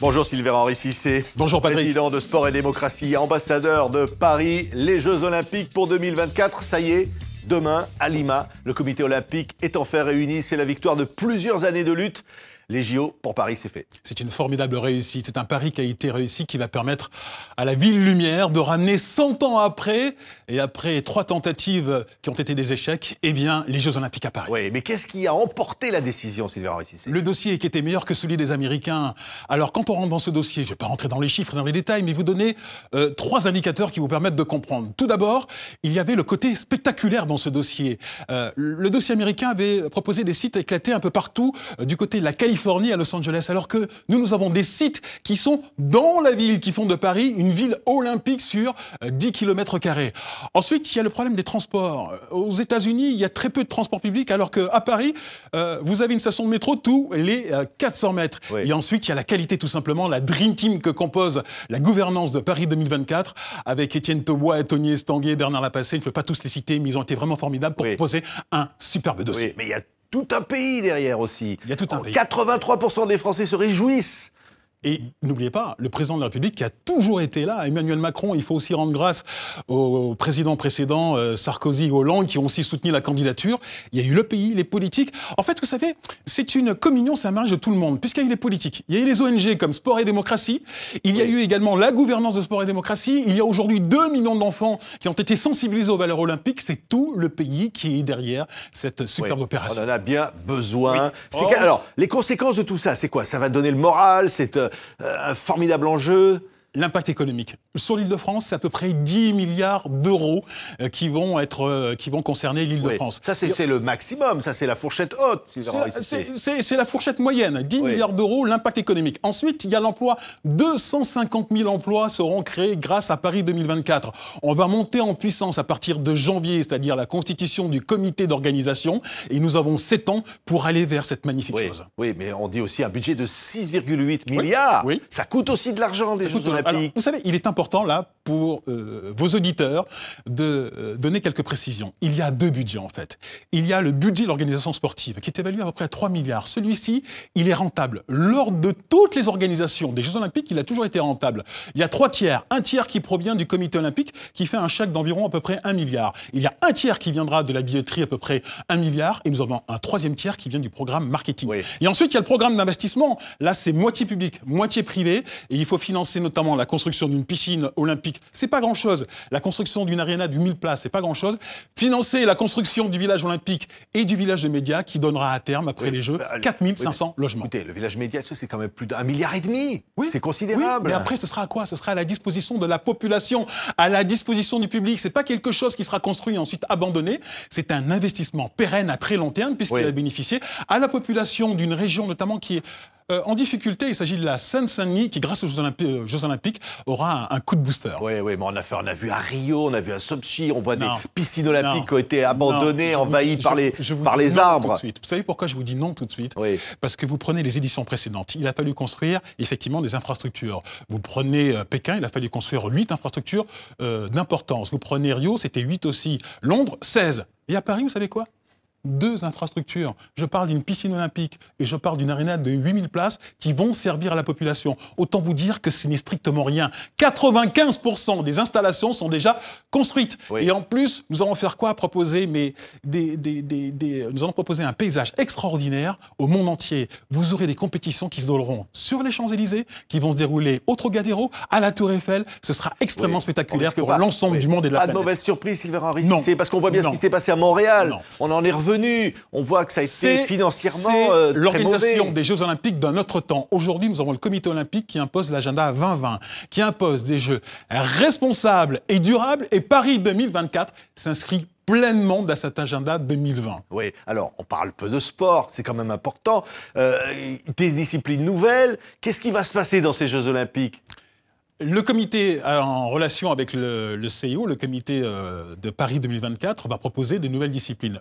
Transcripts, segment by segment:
Bonjour Sylvain Henry Cissé. Bonjour Patrick. Président de Sport et Démocratie, ambassadeur de Paris, les Jeux Olympiques pour 2024. Ça y est, demain, à Lima, le comité olympique est enfin réuni. C'est la victoire de plusieurs années de lutte. Les JO pour Paris, c'est fait. C'est une formidable réussite. C'est un pari qui a été réussi, qui va permettre à la Ville Lumière de ramener 100 ans après, et après 3 tentatives qui ont été des échecs, eh bien, les Jeux Olympiques à Paris. Oui, mais qu'est-ce qui a emporté la décision, Sylvain Henry Cissé? Le dossier qui était meilleur que celui des Américains. Alors, quand on rentre dans ce dossier, je ne vais pas rentrer dans les chiffres, dans les détails, mais vous donner 3 indicateurs qui vous permettent de comprendre. Tout d'abord, il y avait le côté spectaculaire dans ce dossier. Le dossier américain avait proposé des sites éclatés un peu partout, du côté de la Californie à Los Angeles, alors que nous avons des sites qui sont dans la ville, qui font de Paris une ville olympique sur 10 km². Ensuite, il y a le problème des transports. Aux États-Unis, il y a très peu de transports publics, alors qu'à Paris, vous avez une station de métro tous les 400 mètres. Oui. Et ensuite, il y a la qualité, tout simplement, la Dream Team que compose la gouvernance de Paris 2024, avec Étienne Taubois, Tony Estanguet, Bernard Lapassé. Je ne peux pas tous les citer, mais ils ont été vraiment formidables pour proposer un superbe dossier. Oui, mais il y a tout un pays derrière aussi. Il y a tout un pays. 83% des Français se réjouissent. Et n'oubliez pas, le président de la République qui a toujours été là, Emmanuel Macron, il faut aussi rendre grâce aux présidents précédents, Sarkozy et Hollande, qui ont aussi soutenu la candidature. Il y a eu le pays, les politiques. En fait, vous savez, c'est une communion, c'est un mariage de tout le monde, puisqu'il y a eu les politiques. Il y a eu les ONG comme Sport et Démocratie. Il y a eu également la gouvernance de Sport et Démocratie. Il y a aujourd'hui 2 millions d'enfants qui ont été sensibilisés aux valeurs olympiques. C'est tout le pays qui est derrière cette superbe opération. On en a bien besoin. Oui. Alors, les conséquences de tout ça, c'est quoi? Ça va donner le moral, c'est un formidable enjeu. L'impact économique. Sur l'Île-de-France, c'est à peu près 10 milliards d'euros qui vont concerner l'Île-de-France. Ça, c'est le maximum, ça, c'est la fourchette haute. C'est la fourchette moyenne, 10 milliards d'euros, l'impact économique. Ensuite, il y a l'emploi. 250 000 emplois seront créés grâce à Paris 2024. On va monter en puissance à partir de janvier, c'est-à-dire la constitution du comité d'organisation. Et nous avons 7 ans pour aller vers cette magnifique chose. Oui, mais on dit aussi un budget de 6,8 milliards. Oui. Ça coûte aussi de l'argent, des Jeux Olympiques. Alors, vous savez, il est important, là, pour vos auditeurs, de donner quelques précisions. Il y a 2 budgets, en fait. Il y a le budget de l'organisation sportive, qui est évalué à peu près à 3 milliards. Celui-ci, il est rentable. Lors de toutes les organisations des Jeux Olympiques, il a toujours été rentable. Il y a 3 tiers. Un tiers qui provient du comité olympique, qui fait un chèque d'environ à peu près 1 milliard. Il y a un tiers qui viendra de la billetterie, à peu près 1 milliard. Et nous avons un 3e tiers qui vient du programme marketing. Oui. Et ensuite, il y a le programme d'investissement. Là, c'est moitié public, moitié privé. Et il faut financer notamment la construction d'une piscine olympique, c'est pas grand-chose. La construction d'une aréna de 1000 places, c'est pas grand-chose. Financer la construction du village olympique et du village de médias qui donnera à terme, après les Jeux, 4500 logements. Écoutez, le village média, c'est quand même plus d'1,5 milliard. Oui. C'est considérable. Oui, mais après, ce sera à quoi? Ce sera à la disposition de la population, à la disposition du public. C'est pas quelque chose qui sera construit et ensuite abandonné. C'est un investissement pérenne à très long terme, puisqu'il va bénéficier à la population d'une région notamment qui est en difficulté. Il s'agit de la Seine-Saint-Denis qui, grâce aux Jeux Olympiques, aura un coup de booster. Oui, mais on a vu à Rio, on a vu à Sochi, on voit des piscines olympiques qui ont été abandonnées, envahies par les arbres. Tout de suite. Vous savez pourquoi je vous dis non tout de suite? Parce que vous prenez les éditions précédentes. Il a fallu construire effectivement des infrastructures. Vous prenez Pékin, il a fallu construire 8 infrastructures d'importance. Vous prenez Rio, c'était 8 aussi. Londres, 16. Et à Paris, vous savez quoi? 2 infrastructures. Je parle d'une piscine olympique et je parle d'une aréna de 8000 places qui vont servir à la population. Autant vous dire que ce n'est strictement rien. 95% des installations sont déjà construites. Et en plus, nous allons faire quoi? Nous allons proposer un paysage extraordinaire au monde entier. Vous aurez des compétitions qui se dérouleront sur les Champs-Élysées, qui vont se dérouler au Trocadéro, à la Tour Eiffel. Ce sera extrêmement spectaculaire pour l'ensemble du monde et de la planète. Pas de mauvaise surprise, Sylvain Henry Cissé, parce qu'on voit bien ce qui s'est passé à Montréal. On en est revenu. On voit que ça a été financièrement très mauvais. L'organisation des Jeux Olympiques d'un autre temps. Aujourd'hui, nous avons le comité olympique qui impose l'agenda 2020, qui impose des Jeux responsables et durables. Et Paris 2024 s'inscrit pleinement dans cet agenda 2020. Oui, alors on parle peu de sport, c'est quand même important. Des disciplines nouvelles. Qu'est-ce qui va se passer dans ces Jeux Olympiques? Le comité, en relation avec le CIO, le comité de Paris 2024, va proposer de nouvelles disciplines.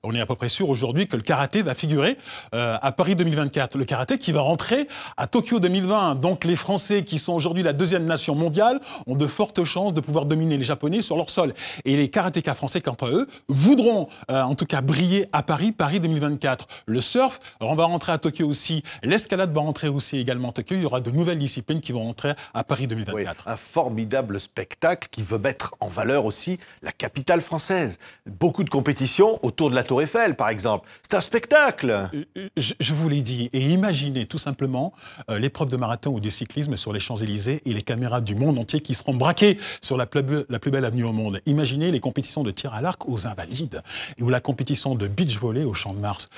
On est à peu près sûr aujourd'hui que le karaté va figurer à Paris 2024. Le karaté qui va rentrer à Tokyo 2020. Donc les Français, qui sont aujourd'hui la deuxième nation mondiale, ont de fortes chances de pouvoir dominer les Japonais sur leur sol. Et les karatékas français, quant à eux, voudront en tout cas briller à Paris 2024. Le surf, on va rentrer à Tokyo aussi. L'escalade va rentrer aussi également à Tokyo. Il y aura de nouvelles disciplines qui vont rentrer à Paris 2024. Oui, un formidable spectacle qui veut mettre en valeur aussi la capitale française. Beaucoup de compétitions autour de la Tour Eiffel, par exemple. C'est un spectacle. Je vous l'ai dit. Et imaginez tout simplement l'épreuve de marathon ou de cyclisme sur les Champs-Élysées et les caméras du monde entier qui seront braquées sur la plus belle avenue au monde. Imaginez les compétitions de tir à l'arc aux Invalides ou la compétition de beach volley au Champ de Mars.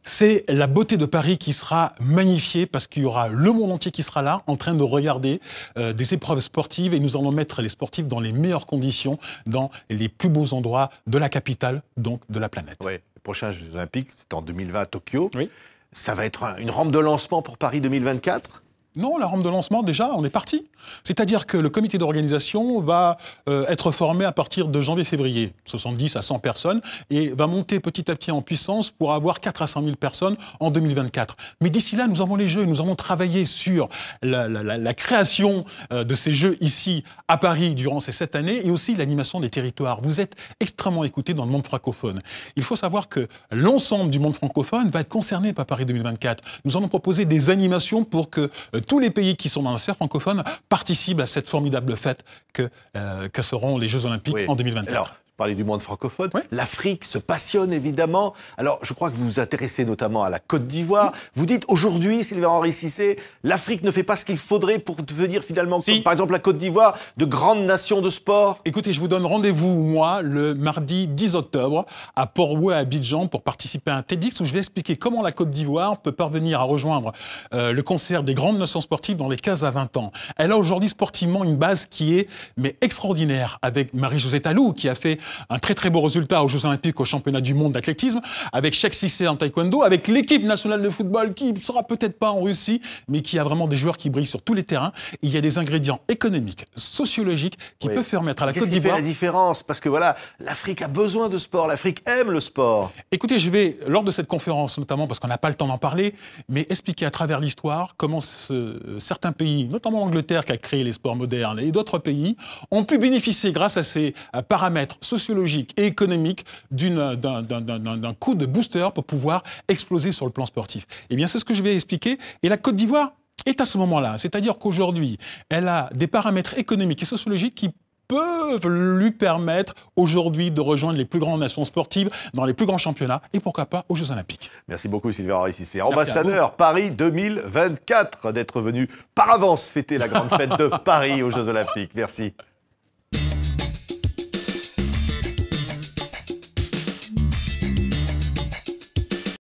C'est la beauté de Paris qui sera magnifiée parce qu'il y aura le monde entier qui sera là en train de regarder des épreuves sportives et nous allons mettre les sportifs dans les meilleures conditions, dans les plus beaux endroits de la capitale, donc de la planète. Oui, les prochains Jeux Olympiques, c'est en 2020 à Tokyo. Oui. Ça va être une rampe de lancement pour Paris 2024 ? Non, la rampe de lancement, déjà, on est parti. C'est-à-dire que le comité d'organisation va être formé à partir de janvier-février, 70 à 100 personnes, et va monter petit à petit en puissance pour avoir 4 à 5 000 personnes en 2024. Mais d'ici là, nous avons les Jeux, nous avons travaillé sur la création de ces Jeux ici à Paris durant ces 7 années, et aussi l'animation des territoires. Vous êtes extrêmement écoutés dans le monde francophone. Il faut savoir que l'ensemble du monde francophone va être concerné par Paris 2024. Nous allons proposer des animations pour que tous les pays qui sont dans la sphère francophone participent à cette formidable fête que seront les Jeux Olympiques en 2024. Alors, vous parlez du monde francophone. Oui. L'Afrique se passionne évidemment. Alors, je crois que vous vous intéressez notamment à la Côte d'Ivoire. Vous dites aujourd'hui, Sylvain-Henri Cissé, l'Afrique ne fait pas ce qu'il faudrait pour devenir finalement, comme par exemple la Côte d'Ivoire, de grande nation de sport. Écoutez, je vous donne rendez-vous, moi, le mardi 10 octobre, à Port-Louis, à Abidjan, pour participer à un TEDx où je vais expliquer comment la Côte d'Ivoire peut parvenir à rejoindre le concert des grandes nations sportives dans les 15 à 20 ans. Elle a aujourd'hui sportivement une base qui est extraordinaire, avec Marie-Josée Talou, qui a fait un très très beau résultat aux Jeux Olympiques, au championnat du monde d'athlétisme, avec Cheikh Cissé en taekwondo, avec l'équipe nationale de football qui ne sera peut-être pas en Russie, mais qui a vraiment des joueurs qui brillent sur tous les terrains. Il y a des ingrédients économiques, sociologiques qui peuvent permettre à la Côte d'Ivoire... Qu'est-ce qui fait la différence? Parce que voilà, l'Afrique a besoin de sport, l'Afrique aime le sport. Écoutez, je vais, lors de cette conférence notamment, parce qu'on n'a pas le temps d'en parler, mais expliquer à travers l'histoire comment certains pays, notamment l'Angleterre qui a créé les sports modernes et d'autres pays, ont pu bénéficier grâce à ces paramètres sociologiques et économique d'un coup de booster pour pouvoir exploser sur le plan sportif. Eh bien, c'est ce que je vais expliquer. Et la Côte d'Ivoire est à ce moment-là. C'est-à-dire qu'aujourd'hui, elle a des paramètres économiques et sociologiques qui peuvent lui permettre aujourd'hui de rejoindre les plus grandes nations sportives dans les plus grands championnats et pourquoi pas aux Jeux Olympiques. Merci beaucoup Sylvain-Henri Cissé, ambassadeur Paris 2024, d'être venu par avance fêter la grande fête de Paris aux Jeux Olympiques. Merci.